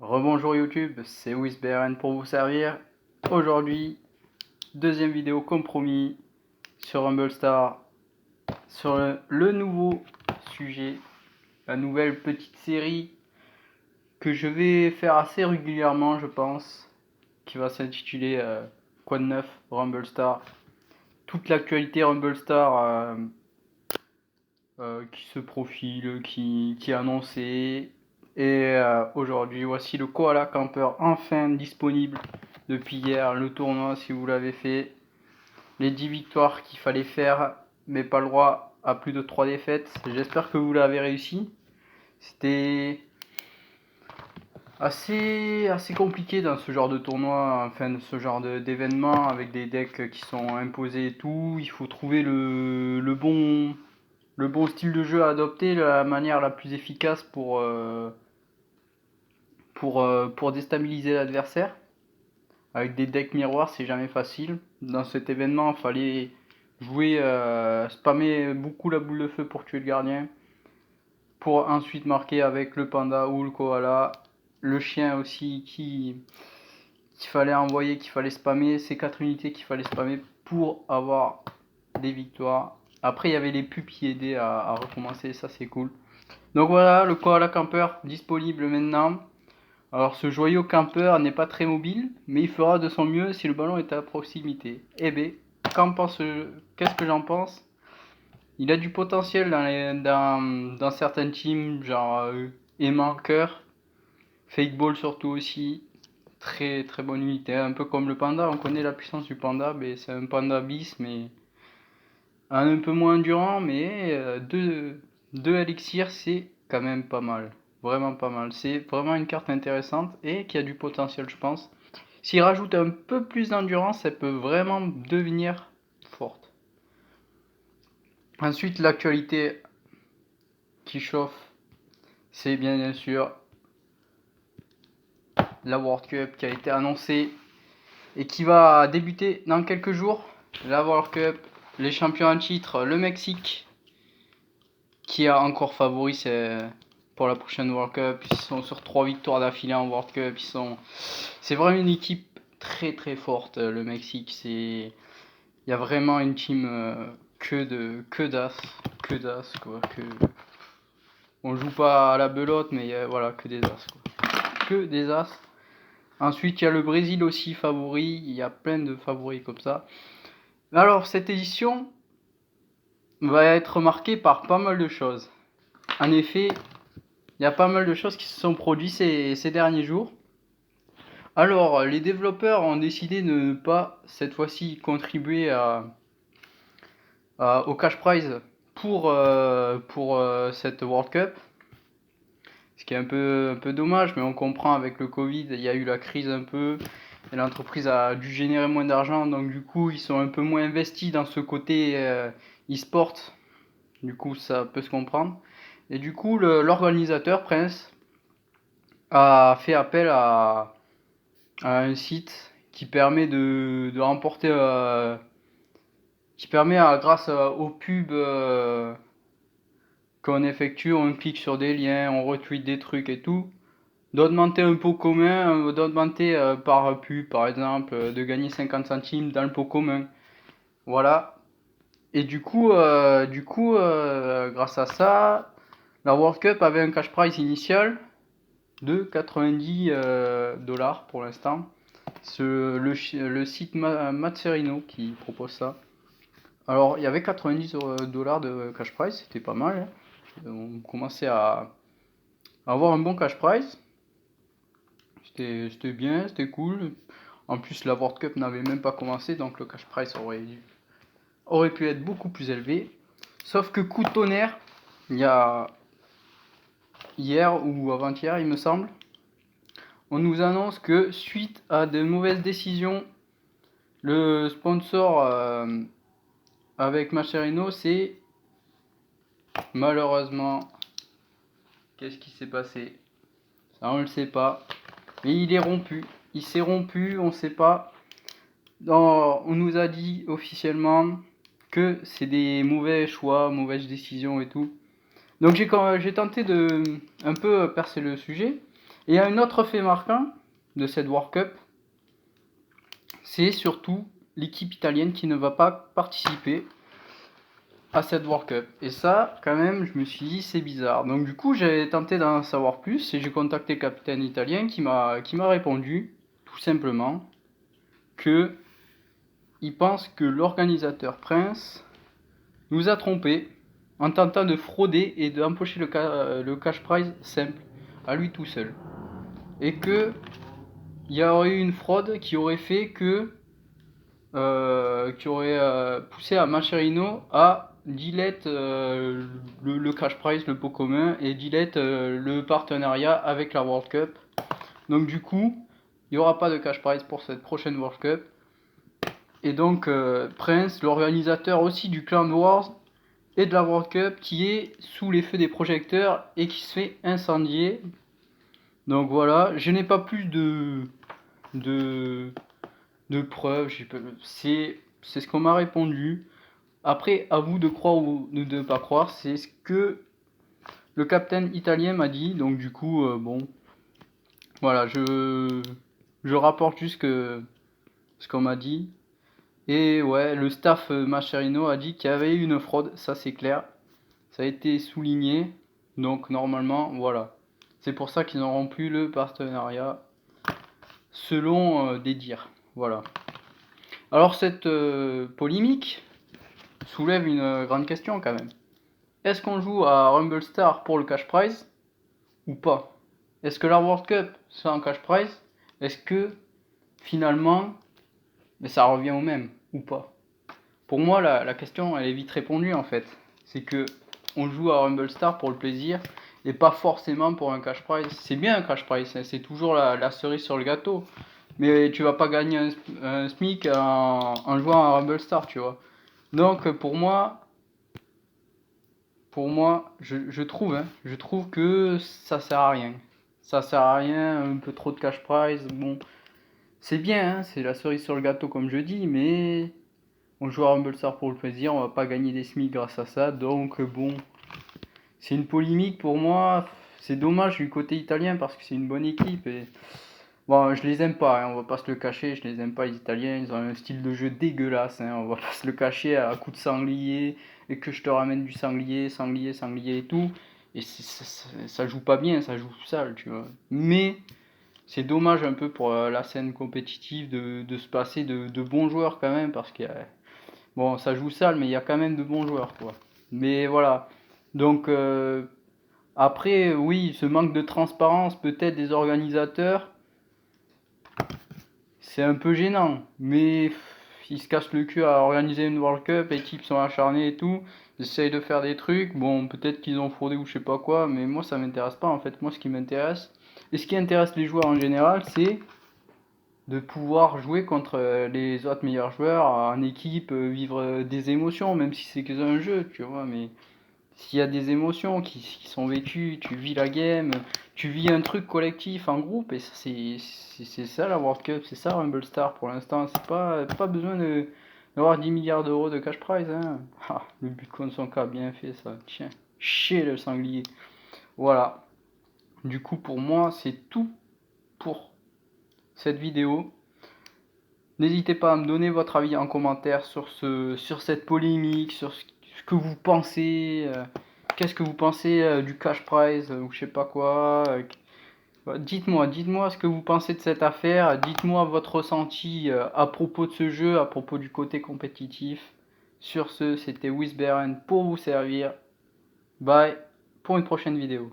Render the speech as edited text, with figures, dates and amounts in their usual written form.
Rebonjour YouTube, c'est WizBRN pour vous servir. Aujourd'hui, deuxième vidéo compromis sur Rumble Star, sur le nouveau sujet, la nouvelle petite série que je vais faire assez régulièrement, je pense, qui va s'intituler Quoi de neuf Rumble Star. Toute l'actualité Rumble Star qui se profile, qui est annoncée. Et aujourd'hui, voici le Koala Camper enfin disponible depuis hier. Le tournoi, si vous l'avez fait. Les 10 victoires qu'il fallait faire, mais pas le droit à plus de 3 défaites. J'espère que vous l'avez réussi. C'était assez compliqué dans ce genre de tournoi, enfin ce genre d'événement avec des decks qui sont imposés et tout. Il faut trouver le bon style de jeu à adopter, la manière la plus efficace pour déstabiliser l'adversaire. Avec des decks miroirs, c'est jamais facile. Dans cet événement, il fallait jouer, spammer beaucoup la boule de feu pour tuer le gardien. Pour ensuite marquer avec le panda ou le koala. Le chien aussi qu'il fallait envoyer, qu'il fallait spammer. Ces 4 unités qu'il fallait spammer pour avoir des victoires. Après, il y avait les pubs qui aidaient à recommencer, ça c'est cool. Donc voilà, le koala camper disponible maintenant. Alors ce joyau camper n'est pas très mobile, mais il fera de son mieux si le ballon est à proximité. Eh ben, qu'est-ce que j'en pense? Il a du potentiel dans certaines teams, genre Emanker, Fake Ball surtout aussi. Très très bonne unité, un peu comme le panda, on connaît la puissance du panda, mais c'est un panda bis, mais un peu moins endurant, mais deux élixirs, c'est quand même pas mal. Vraiment pas mal. C'est vraiment une carte intéressante et qui a du potentiel, je pense. S'il rajoute un peu plus d'endurance, elle peut vraiment devenir forte. Ensuite, l'actualité qui chauffe, c'est bien sûr la World Cup qui a été annoncée et qui va débuter dans quelques jours. La World Cup, les champions en titre, le Mexique, qui a encore favori pour la prochaine World Cup. Ils sont sur 3 victoires d'affilée en World Cup. C'est vraiment une équipe très très forte, le Mexique. Il y a vraiment une team que d'as quoi. On joue pas à la belote, mais voilà, que des as quoi. Que des as. Ensuite, il y a le Brésil aussi favori. Il y a plein de favoris comme ça. Alors, cette édition va être marquée par pas mal de choses. En effet, il y a pas mal de choses qui se sont produites ces derniers jours. Alors, les développeurs ont décidé de ne pas, cette fois-ci, contribuer au cash prize pour cette World Cup. Ce qui est un peu dommage, mais on comprend avec le Covid, il y a eu la crise un peu, et l'entreprise a dû générer moins d'argent, donc du coup, ils sont un peu moins investis dans ce côté e-sport. Du coup, ça peut se comprendre. Et du coup, l'organisateur, Prince, a fait appel à un site qui permet de remporter, qui permet grâce aux pubs qu'on effectue, on clique sur des liens, on retweet des trucs et tout, d'augmenter un pot commun, d'augmenter par pub par exemple, de gagner 50 centimes dans le pot commun. Voilà. Et grâce à ça, la World Cup avait un cash prize initial de 90 dollars pour l'instant. C'est le site Matserino qui propose ça. Alors, il y avait 90 dollars de cash prize, c'était pas mal. Hein. On commençait à avoir un bon cash prize. C'était bien, c'était cool. En plus, la World Cup n'avait même pas commencé, donc le cash prize aurait pu être beaucoup plus élevé. Sauf que coup de tonnerre, il y a hier ou avant-hier, il me semble, on nous annonce que suite à de mauvaises décisions, le sponsor avec Mascherino, c'est malheureusement, qu'est-ce qui s'est passé? Ça, on ne le sait pas. Mais il est rompu. Il s'est rompu, on ne sait pas. On nous a dit officiellement que c'est des mauvais choix, mauvaises décisions et tout. Donc j'ai tenté de un peu percer le sujet. Et un autre fait marquant de cette World Cup, c'est surtout l'équipe italienne qui ne va pas participer à cette World Cup. Et ça, quand même, je me suis dit, c'est bizarre. Donc du coup, j'ai tenté d'en savoir plus et j'ai contacté le capitaine italien qui m'a répondu, tout simplement, que il pense que l'organisateur Prince nous a trompés en tentant de frauder et d'empocher le cash prize simple à lui tout seul. Et que il y aurait eu une fraude qui aurait fait que qui aurait poussé à Mascherino à delete le cash prize, le pot commun, et delete le partenariat avec la World Cup. Donc du coup, il n'y aura pas de cash prize pour cette prochaine World Cup. Et donc Prince, l'organisateur aussi du Clan Wars et de la World Cup, qui est sous les feux des projecteurs et qui se fait incendier. Donc voilà, je n'ai pas plus de preuves, c'est ce qu'on m'a répondu. Après, à vous de croire ou de ne pas croire, c'est ce que le capitaine italien m'a dit. Donc du coup, bon, voilà, je rapporte juste ce qu'on m'a dit. Et ouais, le staff Mascherino a dit qu'il y avait eu une fraude, ça c'est clair. Ça a été souligné. Donc normalement, voilà. C'est pour ça qu'ils n'auront plus le partenariat, selon des dires. Voilà. Alors cette polémique soulève une grande question quand même. Est-ce qu'on joue à Rumble Star pour le cash prize ou pas? Est-ce que la World Cup c'est un cash prize? Est-ce que finalement ça revient au même ou pas? Pour moi la question elle est vite répondue en fait. C'est que on joue à Rumble Star pour le plaisir et pas forcément pour un cash prize. C'est bien un cash prize, c'est toujours la cerise sur le gâteau. Mais tu vas pas gagner un SMIC en jouant à Rumble Star, tu vois. Donc pour moi, je trouve que ça sert à rien. Ça sert à rien, un peu trop de cash prize. Bon, c'est bien, hein, c'est la cerise sur le gâteau comme je dis, mais on joue à Rumble Star pour le plaisir, on va pas gagner des SMIC grâce à ça. Donc bon, c'est une polémique pour moi. C'est dommage du côté italien parce que c'est une bonne équipe et bon, je les aime pas, hein, on va pas se le cacher, je les aime pas les Italiens, ils ont un style de jeu dégueulasse, hein, on va pas se le cacher à coups de sanglier, et que je te ramène du sanglier, sanglier, sanglier et tout, et ça joue pas bien, ça joue sale, tu vois. Mais c'est dommage un peu pour la scène compétitive de se passer de bons joueurs quand même, parce que bon, ça joue sale, mais il y a quand même de bons joueurs, quoi. Mais voilà, donc après, oui, ce manque de transparence peut-être des organisateurs, c'est un peu gênant, mais ils se cassent le cul à organiser une World Cup, les types sont acharnés et tout, ils essayent de faire des trucs, bon, peut-être qu'ils ont fraudé ou je sais pas quoi, mais moi ça m'intéresse pas en fait. Moi ce qui m'intéresse, et ce qui intéresse les joueurs en général, c'est de pouvoir jouer contre les autres meilleurs joueurs en équipe, vivre des émotions, même si c'est que un jeu, tu vois, mais s'il y a des émotions qui sont vécues, tu vis la game, tu vis un truc collectif en groupe, et ça, c'est ça la World Cup, c'est ça Rumble Star pour l'instant. C'est pas besoin d'avoir 10 milliards d'euros de cash prize. Hein. Ah, le but contre son cas, bien fait ça. Tiens, chier le sanglier. Voilà. Du coup, pour moi, c'est tout pour cette vidéo. N'hésitez pas à me donner votre avis en commentaire sur cette polémique, sur ce que vous pensez. Qu'est-ce que vous pensez du cash prize ou je sais pas quoi. Dites-moi ce que vous pensez de cette affaire. Dites-moi votre ressenti à propos de ce jeu, à propos du côté compétitif. Sur ce, c'était Wisberen pour vous servir. Bye pour une prochaine vidéo.